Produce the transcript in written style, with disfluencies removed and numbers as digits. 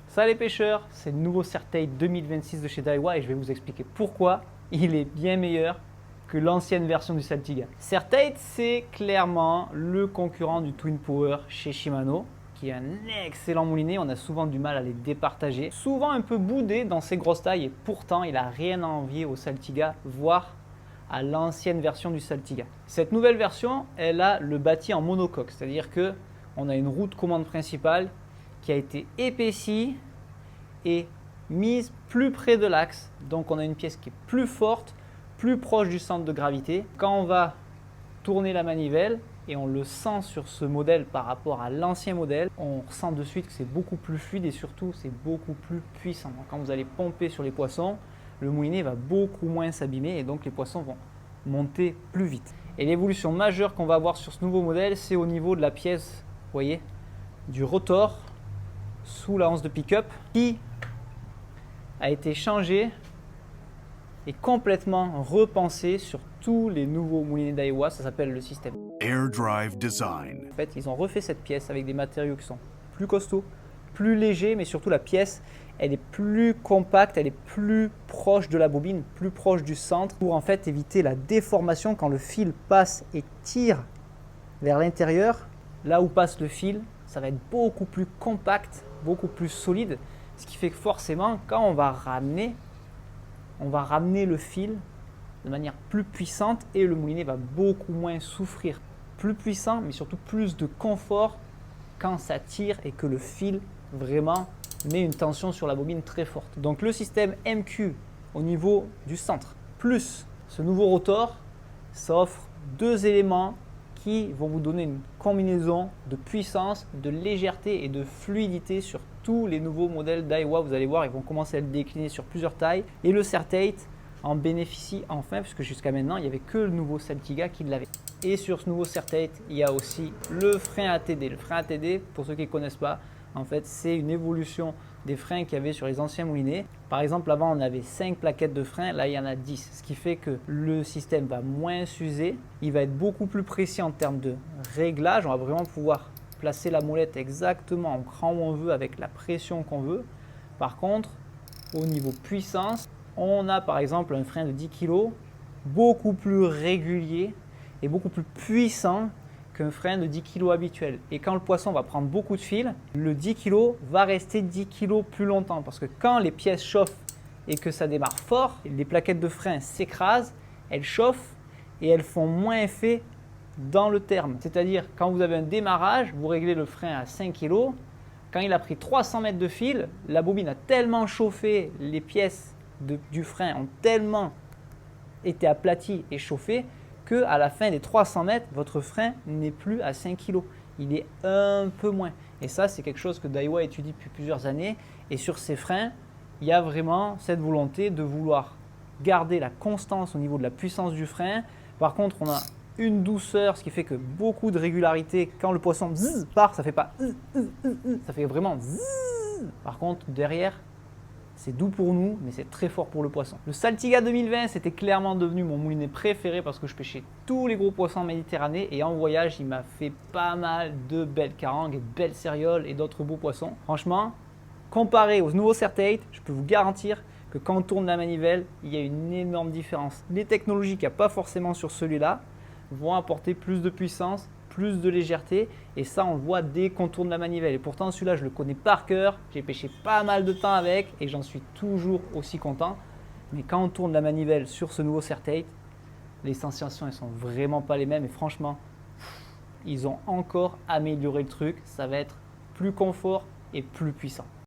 Salut les pêcheurs, c'est le nouveau Certate 2026 de chez Daiwa et je vais vous expliquer pourquoi il est bien meilleur que l'ancienne version du Saltiga. Certate, c'est clairement le concurrent du Twin Power chez Shimano, qui est un excellent moulinet. On a souvent du mal à les départager, souvent un peu boudé dans ses grosses tailles et pourtant il n'a rien à envier au Saltiga, voire à l'ancienne version du Saltiga. Cette nouvelle version, elle a le bâti en monocoque, c'est-à-dire que on a une roue de commande principale qui a été épaissie et mise plus près de l'axe. Donc on a une pièce qui est plus forte, plus proche du centre de gravité. Quand on va tourner la manivelle, et on le sent sur ce modèle par rapport à l'ancien modèle, on ressent de suite que c'est beaucoup plus fluide et surtout c'est beaucoup plus puissant. Donc, quand vous allez pomper sur les poissons, le moulinet va beaucoup moins s'abîmer et donc les poissons vont monter plus vite. Et l'évolution majeure qu'on va avoir sur ce nouveau modèle, c'est au niveau de la pièce, vous voyez, du rotor sous la hanse de pick-up qui a été changé et complètement repensé sur tous les nouveaux moulinets Daiwa. Ça s'appelle le système Air Drive Design. En fait, ils ont refait cette pièce avec des matériaux qui sont plus costauds, plus légers, mais surtout la pièce, elle est plus compacte, elle est plus proche de la bobine, plus proche du centre pour en fait éviter la déformation quand le fil passe et tire vers l'intérieur. Là où passe le fil, ça va être beaucoup plus compact, beaucoup plus solide, ce qui fait que forcément, quand on va ramener le fil de manière plus puissante et le moulinet va beaucoup moins souffrir. Plus puissant, mais surtout plus de confort quand ça tire et que le fil vraiment met une tension sur la bobine très forte. Donc le système MQ au niveau du centre, plus ce nouveau rotor, ça offre deux éléments qui vont vous donner une combinaison de puissance, de légèreté et de fluidité sur tous les nouveaux modèles Daiwa. Vous allez voir, ils vont commencer à le décliner sur plusieurs tailles. Et le Certate en bénéficie enfin, puisque jusqu'à maintenant, il n'y avait que le nouveau Saltiga qui l'avait. Et sur ce nouveau Certate, il y a aussi le frein ATD. Le frein ATD, pour ceux qui ne connaissent pas, en fait, c'est une évolution des freins qu'il y avait sur les anciens moulinets. Par exemple, avant, on avait 5 plaquettes de frein, là, il y en a 10. Ce qui fait que le système va moins s'user. Il va être beaucoup plus précis en termes de réglage. On va vraiment pouvoir placer la molette exactement au cran où on veut, avec la pression qu'on veut. Par contre, au niveau puissance, on a par exemple un frein de 10 kg beaucoup plus régulier et beaucoup plus puissant qu'un frein de 10 kg habituel. Et quand le poisson va prendre beaucoup de fil, le 10 kg va rester 10 kg plus longtemps. Parce que quand les pièces chauffent et que ça démarre fort, les plaquettes de frein s'écrasent, elles chauffent et elles font moins effet dans le terme. C'est-à-dire quand vous avez un démarrage, vous réglez le frein à 5 kg. Quand il a pris 300 mètres de fil, la bobine a tellement chauffé, les pièces du frein ont tellement été aplaties et chauffées qu'à la fin des 300 mètres, votre frein n'est plus à 5 kg. Il est un peu moins. Et ça, c'est quelque chose que Daiwa étudie depuis plusieurs années. Et sur ces freins, il y a vraiment cette volonté de vouloir garder la constance au niveau de la puissance du frein. Par contre, on a une douceur, ce qui fait que beaucoup de régularité. Quand le poisson part, ça ne fait pas ça fait vraiment zzz. Par contre, derrière, c'est doux pour nous, mais c'est très fort pour le poisson. Le Saltiga 2020, c'était clairement devenu mon moulinet préféré parce que je pêchais tous les gros poissons en Méditerranée et en voyage, il m'a fait pas mal de belles carangues, de belles cérioles et d'autres beaux poissons. Franchement, comparé aux nouveaux Certate, je peux vous garantir que quand on tourne la manivelle, il y a une énorme différence. Les technologies qu'il n'y a pas forcément sur celui-là vont apporter plus de puissance, plus de légèreté et ça on le voit dès qu'on tourne la manivelle. Et pourtant celui-là je le connais par cœur, j'ai pêché pas mal de temps avec et j'en suis toujours aussi content. Mais quand on tourne la manivelle sur ce nouveau Certate, les sensations elles sont vraiment pas les mêmes et franchement ils ont encore amélioré le truc, ça va être plus confort et plus puissant.